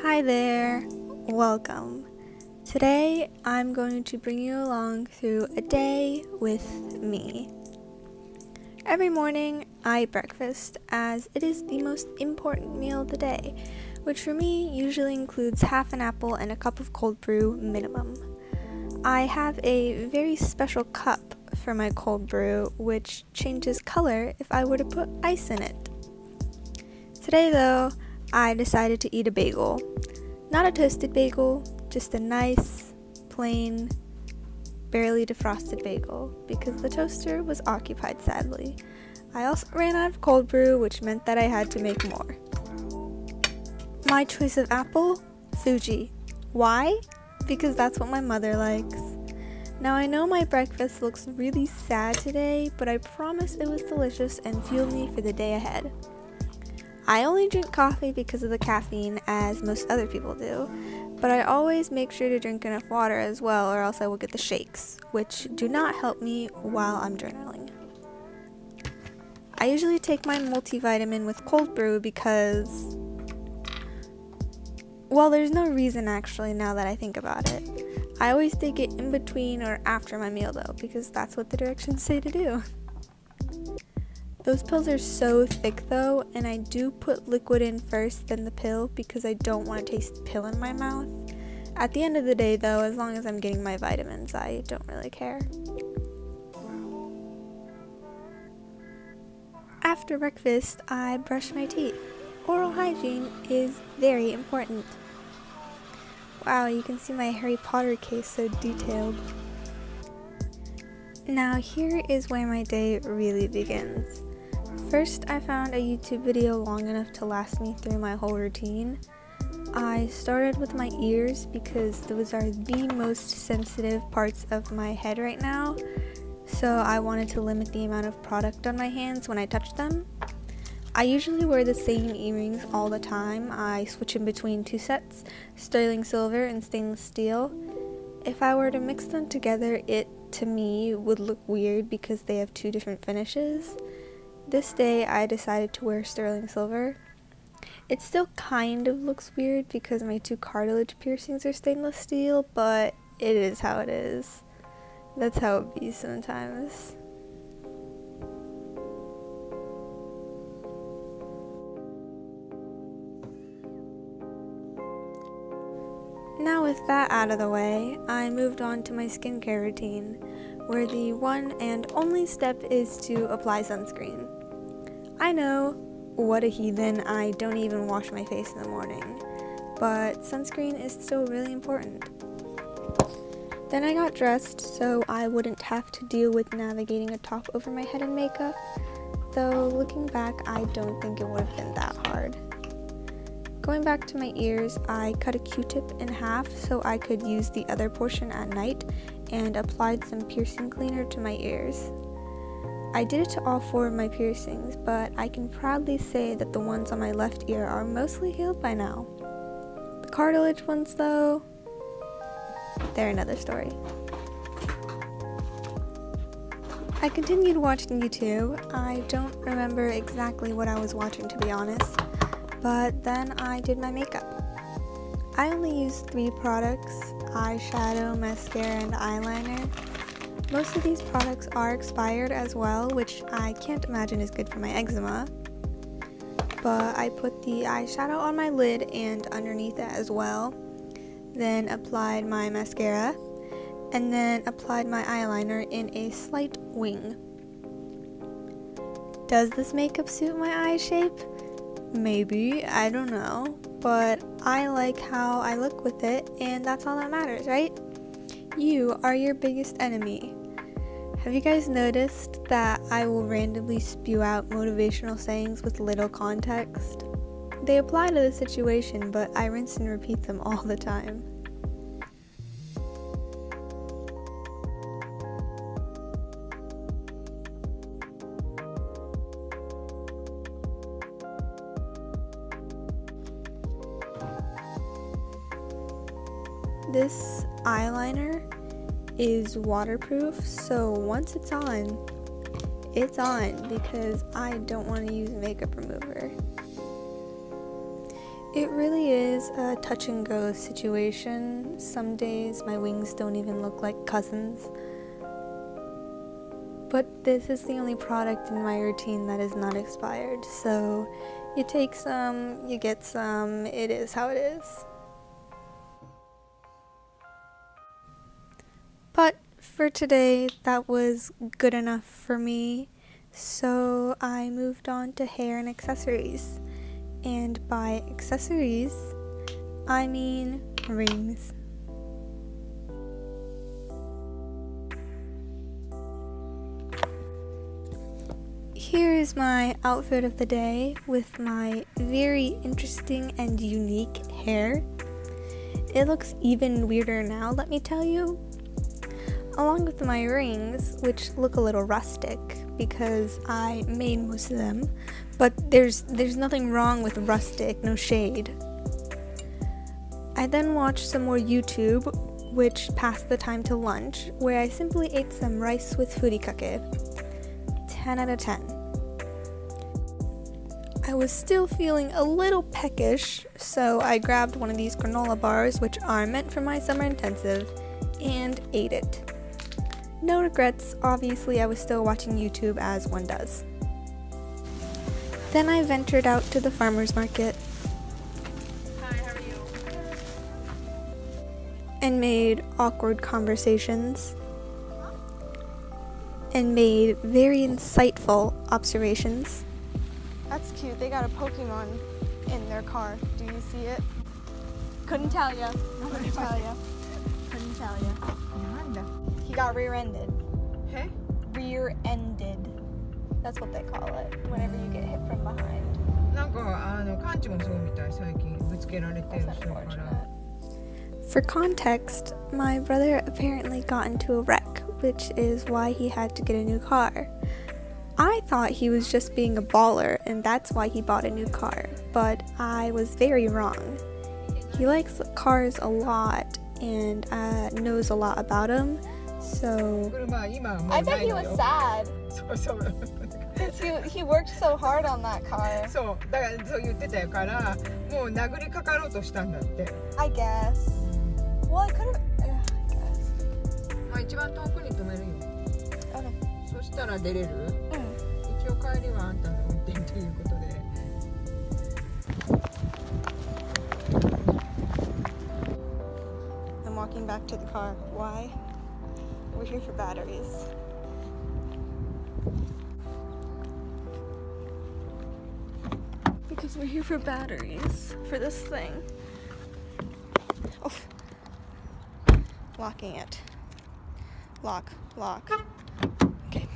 Hi there, welcome. Today I'm going to bring you along through a day with me. Every morning I eat breakfast as it is the most important meal of the day, which for me usually includes half an apple and a cup of cold brew minimum. I have a very special cup for my cold brew which changes color if I were to put ice in it. Today though, I decided to eat a bagel. Not a toasted bagel, just a nice, plain, barely defrosted bagel because the toaster was occupied sadly. I also ran out of cold brew, which meant that I had to make more. My choice of apple? Fuji. Why? Because that's what my mother likes. Now I know my breakfast looks really sad today, but I promise it was delicious and fueled me for the day ahead. I only drink coffee because of the caffeine, as most other people do, but I always make sure to drink enough water as well, or else I will get the shakes, which do not help me while I'm journaling. I usually take my multivitamin with cold brew because, well, there's no reason actually now that I think about it. I always take it in between or after my meal though, because that's what the directions say to do. Those pills are so thick though, and I do put liquid in first, then the pill, because I don't want to taste the pill in my mouth. At the end of the day though, as long as I'm getting my vitamins, I don't really care. After breakfast, I brush my teeth. Oral hygiene is very important. Wow, you can see my Harry Potter case so detailed. Now here is where my day really begins. First, I found a YouTube video long enough to last me through my whole routine. I started with my ears because those are the most sensitive parts of my head right now, so I wanted to limit the amount of product on my hands when I touch them. I usually wear the same earrings all the time. I switch in between two sets, sterling silver and stainless steel. If I were to mix them together, it, to me, would look weird because they have two different finishes. This day, I decided to wear sterling silver. It still kind of looks weird because my two cartilage piercings are stainless steel, but it is how it is. That's how it be sometimes. Now with that out of the way, I moved on to my skincare routine, where the one and only step is to apply sunscreen. I know, what a heathen, I don't even wash my face in the morning, but sunscreen is still really important. Then I got dressed so I wouldn't have to deal with navigating a top over my head in makeup, though looking back I don't think it would have been that hard. Going back to my ears, I cut a Q-tip in half so I could use the other portion at night and applied some piercing cleaner to my ears. I did it to all four of my piercings, but I can proudly say that the ones on my left ear are mostly healed by now. The cartilage ones though, they're another story. I continued watching YouTube. I don't remember exactly what I was watching to be honest, but then I did my makeup. I only used 3 products: eyeshadow, mascara, and eyeliner. Most of these products are expired as well, which I can't imagine is good for my eczema. But I put the eyeshadow on my lid and underneath it as well. Then applied my mascara, and then applied my eyeliner in a slight wing. Does this makeup suit my eye shape? Maybe, I don't know, but I like how I look with it, and that's all that matters, right? You are your biggest enemy. Have you guys noticed that I will randomly spew out motivational sayings with little context? They apply to the situation, but I rinse and repeat them all the time. This eyeliner is waterproof, so once it's on because I don't want to use makeup remover. It really is a touch and go situation. Some days my wings don't even look like cousins. But this is the only product in my routine that is not expired. So you take some, you get some, it is how it is. But for today, that was good enough for me. So I moved on to hair and accessories. And by accessories, I mean rings. Here is my outfit of the day with my very interesting and unique hair. It looks even weirder now, let me tell you. Along with my rings, which look a little rustic because I made most of them, but there's nothing wrong with rustic, no shade. I then watched some more YouTube, which passed the time to lunch, where I simply ate some rice with furikake. 10 out of 10. I was still feeling a little peckish, so I grabbed one of these granola bars, which are meant for my summer intensive, and ate it. No regrets, obviously I was still watching YouTube as one does. Then I ventured out to the farmer's market. Hi, how are you? And made awkward conversations. And made very insightful observations. That's cute. They got a Pokemon in their car. Do you see it? Couldn't tell ya. Couldn't tell ya. Couldn't tell ya. He got rear-ended. Hey? Rear-ended. That's what they call it. Whenever you get hit from behind. なんかカンチもそうみたい最近ぶつけられてる That's 人から unfortunate. For context, my brother apparently got into a wreck, which is why he had to get a new car. I thought he was just being a baller and that's why he bought a new car, but I was very wrong. He likes cars a lot and knows a lot about them, so... 車は今はもう I な bet い he の was よ sad. そうそう Because he worked so hard on that car. そうだからそう言ってたからもう殴りかかろうとしたんだって I guess. Well, I could have... I guess. まあ一番遠くに止めるよ Okay. そしたら出れる Mm. 一応帰りはあんたの運転ということで I'm walking back to the car. Why? We're here for batteries. Because we're here for batteries for this thing. Oh. Locking it. Lock. Okay.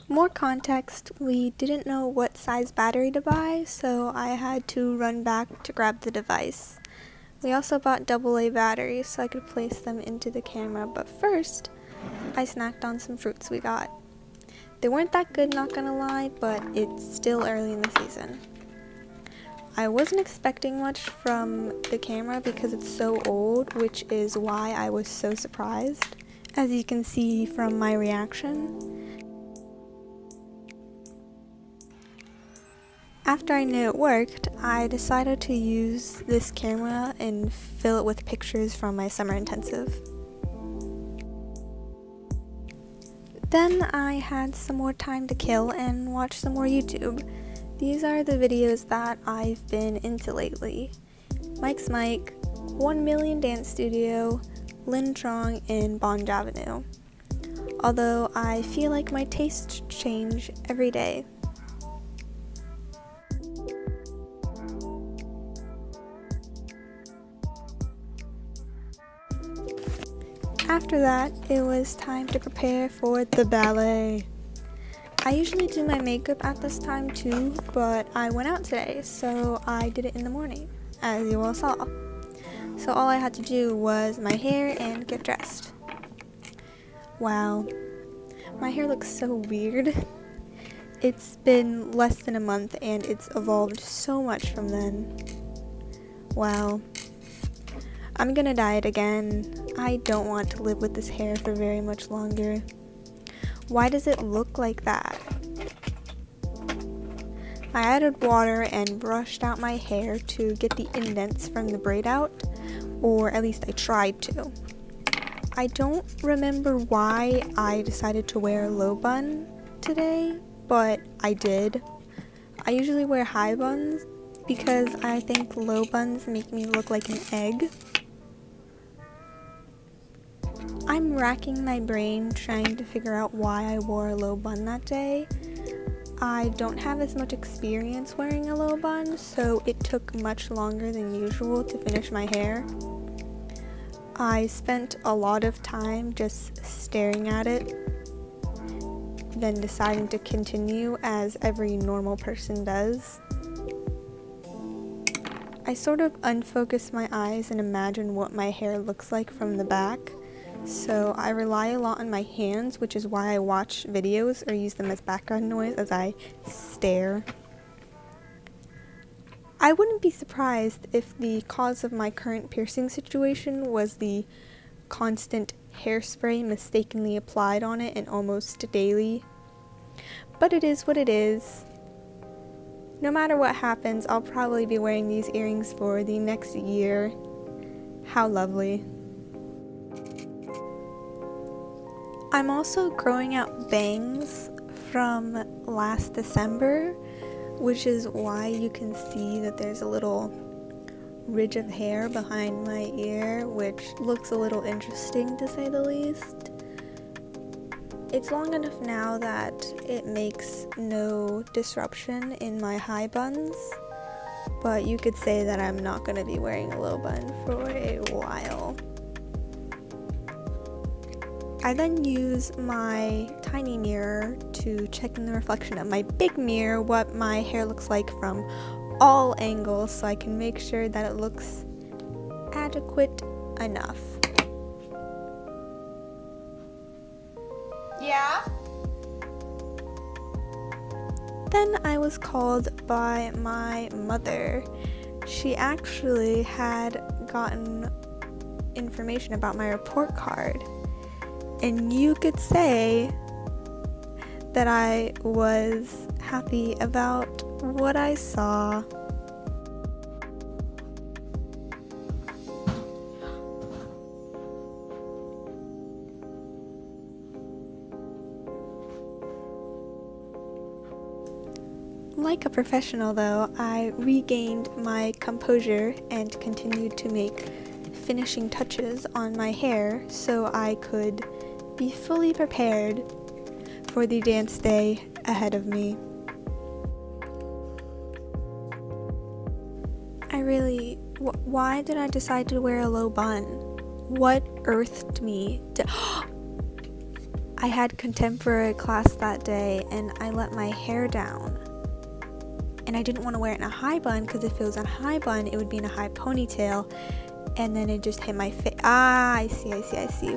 More context, we didn't know what size battery to buy, so I had to run back to grab the device. We also bought AA batteries so I could place them into the camera, but first, I snacked on some fruits we got. They weren't that good, not gonna lie, but it's still early in the season. I wasn't expecting much from the camera because it's so old, which is why I was so surprised, as you can see from my reaction. After I knew it worked, I decided to use this camera and fill it with pictures from my summer intensive. Then I had some more time to kill and watch some more YouTube. These are the videos that I've been into lately. Mike's Mike, 1 Million Dance Studio, Lin Trong, and Bon Javenu. Although I feel like my tastes change every day. After that, it was time to prepare for the ballet. I usually do my makeup at this time too, but I went out today, so I did it in the morning, as you all saw. So all I had to do was my hair and get dressed. Wow, my hair looks so weird. It's been less than a month and it's evolved so much from then. Wow. I'm gonna dye it again. I don't want to live with this hair for very much longer. Why does it look like that? I added water and brushed out my hair to get the indents from the braid out, or at least I tried to. I don't remember why I decided to wear a low bun today, but I did. I usually wear high buns because I think low buns make me look like an egg. I'm racking my brain trying to figure out why I wore a low bun that day. I don't have as much experience wearing a low bun, so it took much longer than usual to finish my hair. I spent a lot of time just staring at it, then deciding to continue as every normal person does. I sort of unfocus my eyes and imagine what my hair looks like from the back, so I rely a lot on my hands, which is why I watch videos or use them as background noise as I stare. I wouldn't be surprised if the cause of my current piercing situation was the constant hairspray mistakenly applied on it and almost daily. But it is what it is. No matter what happens, I'll probably be wearing these earrings for the next year. How lovely. I'm also growing out bangs from last December, which is why you can see that there's a little ridge of hair behind my ear, which looks a little interesting to say the least. It's long enough now that it makes no disruption in my high buns, but you could say that I'm not going to be wearing a low bun for a while. I then use my tiny mirror to check in the reflection of my big mirror what my hair looks like from all angles so I can make sure that it looks adequate enough. Yeah? Then I was called by my mother. She actually had gotten information about my report card. And you could say that I was happy about what I saw. Like a professional though, I regained my composure and continued to make finishing touches on my hair so I could be fully prepared for the dance day ahead of me. Why did I decide to wear a low bun? What earthed me to I had contemporary class that day and I let my hair down. And I didn't want to wear it in a high bun because if it was a high bun, it would be in a high ponytail. And then it just hit my face. I see.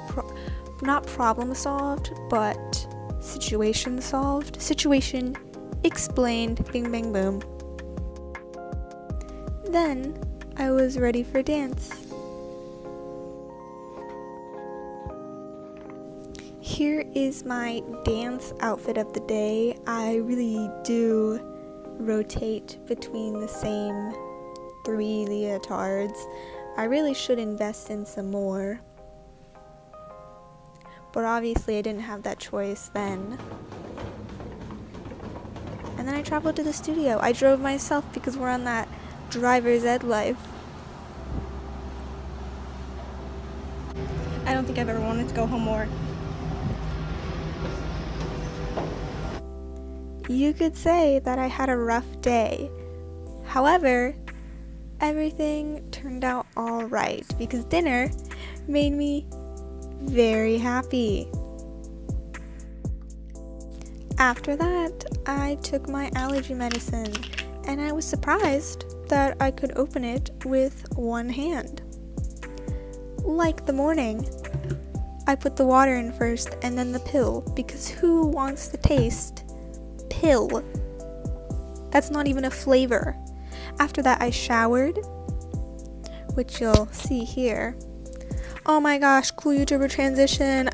Not problem solved, but situation solved. Situation explained. Bing, bang, boom. Then I was ready for dance. Here is my dance outfit of the day. I really do rotate between the same 3 leotards. I really should invest in some more. But obviously I didn't have that choice then. And then I traveled to the studio. I drove myself because we're on that driver's ed life. I don't think I've ever wanted to go home more. You could say that I had a rough day. However, everything turned out alright because dinner made me very happy. After that, I took my allergy medicine and I was surprised that I could open it with one hand. Like the morning, I put the water in first and then the pill because who wants to taste pill? That's not even a flavor. After that, I showered, which you'll see here. Oh my gosh, cool YouTuber transition.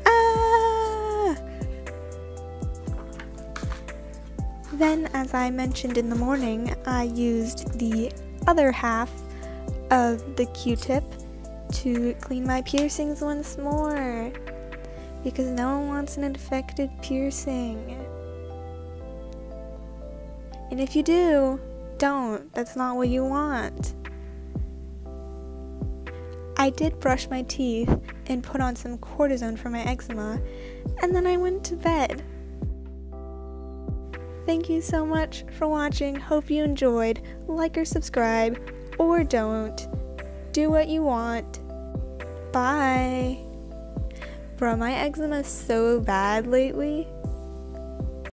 Then, as I mentioned in the morning, I used the other half of the Q-tip to clean my piercings once more, because no one wants an infected piercing. And if you do, don't. That's not what you want. I did brush my teeth and put on some cortisone for my eczema, and then I went to bed. Thank you so much for watching. Hope you enjoyed. Like or subscribe, or don't. Do what you want. Bye. Bro, my eczema is so bad lately.